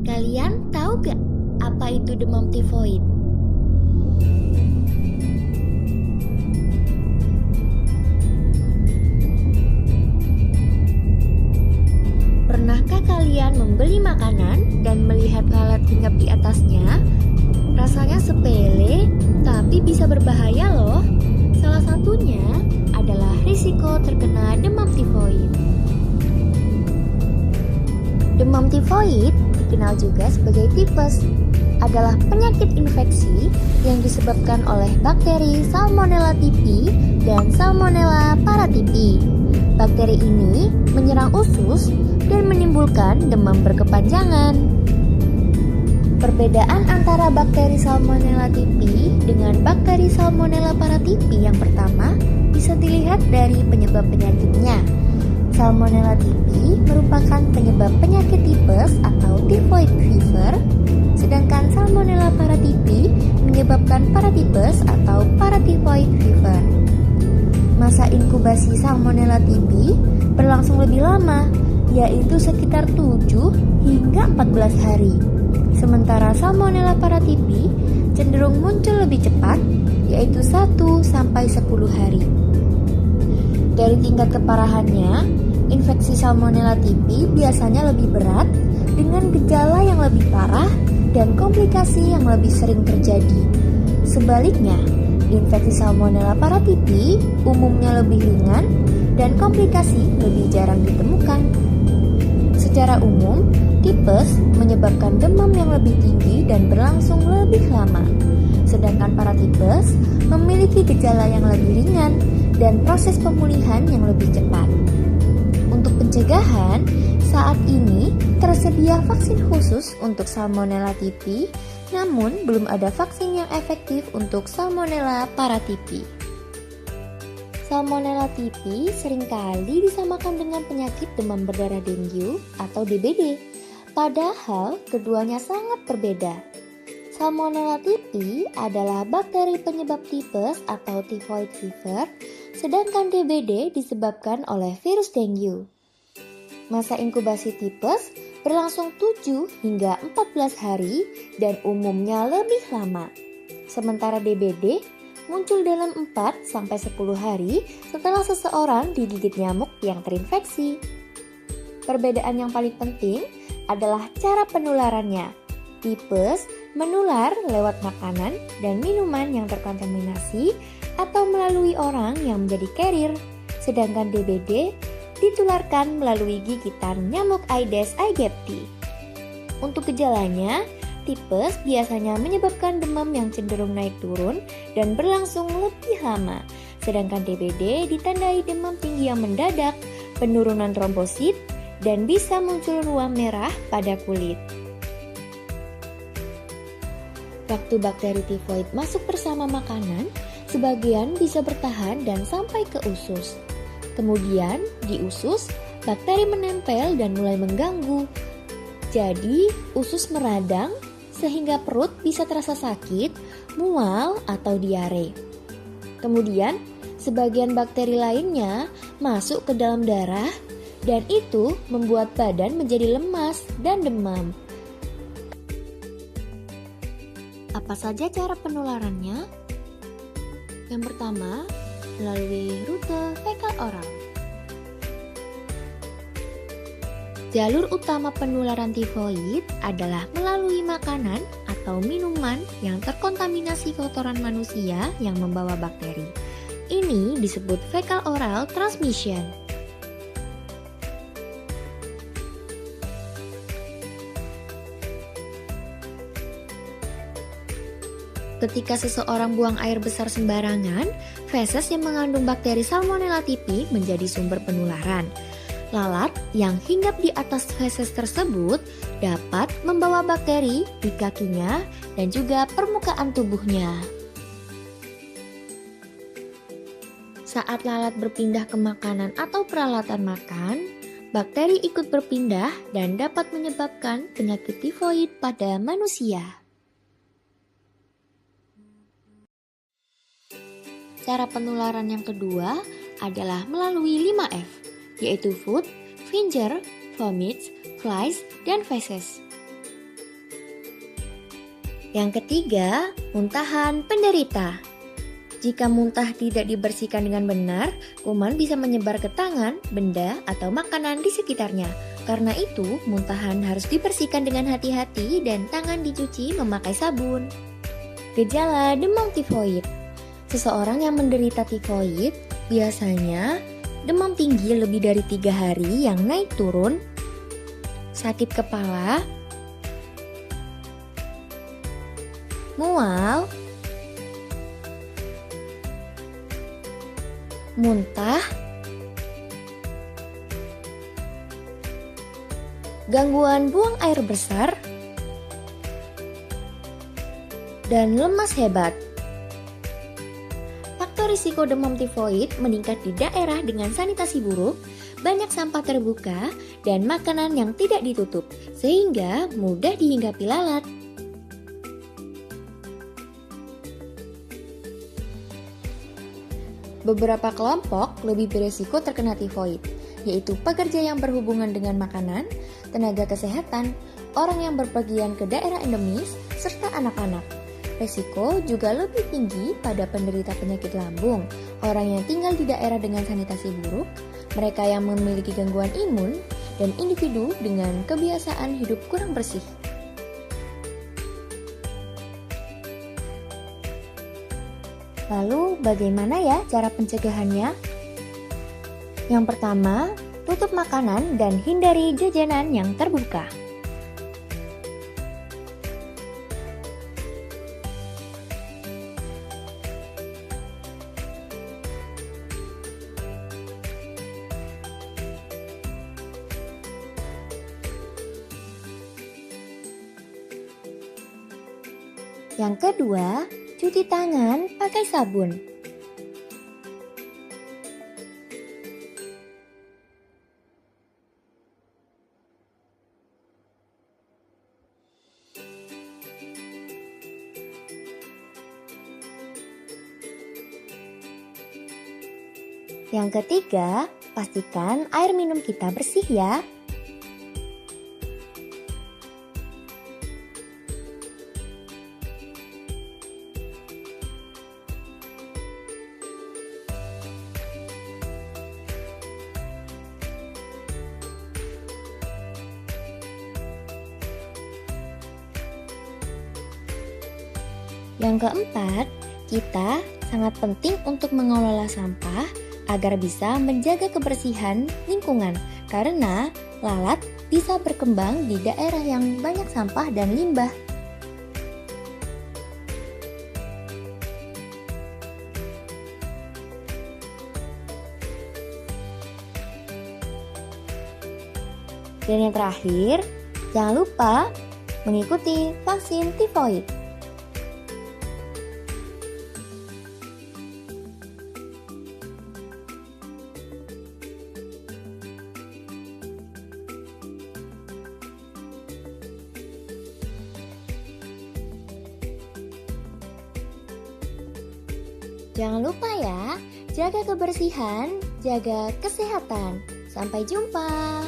Kalian tahu gak apa itu demam tifoid? Pernahkah kalian membeli makanan dan melihat lalat hinggap di atasnya? Rasanya sepele, tapi bisa berbahaya loh. Salah satunya adalah risiko terkena demam tifoid. Demam tifoid, dikenal juga sebagai tipes, adalah penyakit infeksi yang disebabkan oleh bakteri Salmonella typhi dan Salmonella paratyphi. Bakteri ini menyerang usus dan menimbulkan demam berkepanjangan. Perbedaan antara bakteri Salmonella typhi dengan bakteri Salmonella paratyphi yang pertama bisa dilihat dari penyebab penyakitnya. Salmonella typhi merupakan penyebab penyakit tipes atau typhoid fever, sedangkan Salmonella paratyphi menyebabkan paratipes atau paratyphoid fever. Masa inkubasi Salmonella typhi berlangsung lebih lama, yaitu sekitar 7 hingga 14 hari. Sementara Salmonella paratyphi cenderung muncul lebih cepat, yaitu 1 sampai 10 hari. Dari tingkat keparahannya, infeksi Salmonella typhi biasanya lebih berat dengan gejala yang lebih parah dan komplikasi yang lebih sering terjadi. Sebaliknya, infeksi Salmonella paratyphi umumnya lebih ringan dan komplikasi lebih jarang ditemukan. Secara umum, tipes menyebabkan demam yang lebih tinggi dan berlangsung lebih lama. Sedangkan paratipes memiliki gejala yang lebih ringan dan proses pemulihan yang lebih cepat. Untuk pencegahan, saat ini tersedia vaksin khusus untuk Salmonella typhi, namun belum ada vaksin yang efektif untuk Salmonella paratyphi. Salmonella typhi seringkali disamakan dengan penyakit demam berdarah dengue atau DBD, padahal keduanya sangat berbeda. Salmonella typhi adalah bakteri penyebab tipes atau typhoid fever, sedangkan DBD disebabkan oleh virus dengue. Masa inkubasi tipes berlangsung 7 hingga 14 hari dan umumnya lebih lama. Sementara DBD muncul dalam 4 sampai 10 hari setelah seseorang digigit nyamuk yang terinfeksi. Perbedaan yang paling penting adalah cara penularannya. Tipes menular lewat makanan dan minuman yang terkontaminasi atau melalui orang yang menjadi carrier, sedangkan DBD ditularkan melalui gigitan nyamuk Aedes aegypti. Untuk gejalanya, tipes biasanya menyebabkan demam yang cenderung naik turun dan berlangsung lebih lama, sedangkan DBD ditandai demam tinggi yang mendadak, penurunan trombosit, dan bisa muncul ruam merah pada kulit. Waktu bakteri tifoid masuk bersama makanan, sebagian bisa bertahan dan sampai ke usus. Kemudian di usus, bakteri menempel dan mulai mengganggu. Jadi usus meradang sehingga perut bisa terasa sakit, mual, atau diare. Kemudian sebagian bakteri lainnya masuk ke dalam darah dan itu membuat badan menjadi lemas dan demam. Apa saja cara penularannya? Yang pertama, melalui rute fekal oral. Jalur utama penularan tifoid adalah melalui makanan atau minuman yang terkontaminasi kotoran manusia yang membawa bakteri. Ini disebut fecal oral transmission. Ketika seseorang buang air besar sembarangan, feses yang mengandung bakteri Salmonella typhi menjadi sumber penularan. Lalat yang hinggap di atas feses tersebut dapat membawa bakteri di kakinya dan juga permukaan tubuhnya. Saat lalat berpindah ke makanan atau peralatan makan, bakteri ikut berpindah dan dapat menyebabkan penyakit tifoid pada manusia. Cara penularan yang kedua adalah melalui 5F, yaitu food, finger, vomits, flies, dan feces. Yang ketiga, muntahan penderita. Jika muntah tidak dibersihkan dengan benar, kuman bisa menyebar ke tangan, benda, atau makanan di sekitarnya. Karena itu, muntahan harus dibersihkan dengan hati-hati dan tangan dicuci memakai sabun. Gejala demam tifoid. Seseorang yang menderita tifoid biasanya demam tinggi lebih dari 3 hari yang naik turun, sakit kepala, mual, muntah, gangguan buang air besar, dan lemas hebat. Faktor risiko demam tifoid meningkat di daerah dengan sanitasi buruk, banyak sampah terbuka, dan makanan yang tidak ditutup, sehingga mudah dihinggapi lalat. Beberapa kelompok lebih beresiko terkena tifoid, yaitu pekerja yang berhubungan dengan makanan, tenaga kesehatan, orang yang berpergian ke daerah endemis, serta anak-anak. Resiko juga lebih tinggi pada penderita penyakit lambung, orang yang tinggal di daerah dengan sanitasi buruk, mereka yang memiliki gangguan imun, dan individu dengan kebiasaan hidup kurang bersih. Lalu bagaimana ya cara pencegahannya? Yang pertama, tutup makanan dan hindari jajanan yang terbuka. Yang kedua, cuci tangan pakai sabun. Yang ketiga, pastikan air minum kita bersih ya. Yang keempat, kita sangat penting untuk mengelola sampah agar bisa menjaga kebersihan lingkungan karena lalat bisa berkembang di daerah yang banyak sampah dan limbah. Dan yang terakhir, jangan lupa mengikuti vaksin tifoid. Jangan lupa ya, jaga kebersihan, jaga kesehatan. Sampai jumpa.